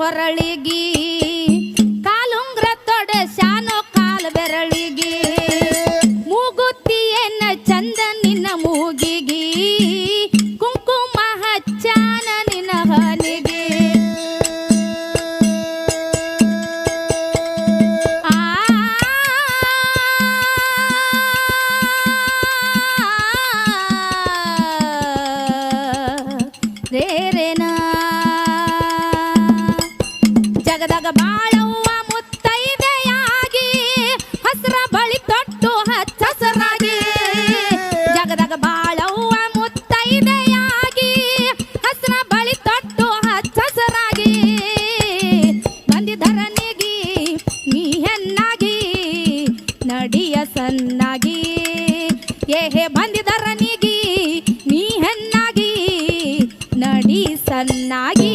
ಕೊರಳಿಗಿ ಕಾಲುಂಗ್ರ ತೊಡಸ್ಯಾನೋ ಕಾಲ್ ಬೆರಳಿಗಿ ಮೂಗುತ್ತಿಯನ್ನ ಚಂದ ನಿನ್ನ ಮೂಗಿಗಿ ಕುಂಕುಮ ಹಚ್ಚಾನ ನಿನ್ನ ಹನಿಗೆ ರೇರೇನಾ ಜಗದಾಗ ಬಾಳವ್ವ ಮುತ್ತೈದೆಯಾಗಿ ಹಸ್ರ ಬಳಿ ತೊಟ್ಟು ಹಚ್ಚಸರಾಗಿ ಜಗದಾಗ ಬಾಳವ್ವ ಮುತ್ತೈದೆಯಾಗಿ ಹಸ್ರ ಬಳಿ ತೊಟ್ಟು ಹಚ್ಚಸರಾಗಿ ಬಂದಿಧರನಿಗಿ ನೀ ಹೆಣ್ಣಾಗಿ ನಡಿಯ ಸನ್ನಾಗಿ ಏಹೇ ಬಂದಿಧರನಿಗಿ ನೀ ಹೆಣ್ಣಾಗಿ ನಡಿ ಸನ್ನಾಗಿ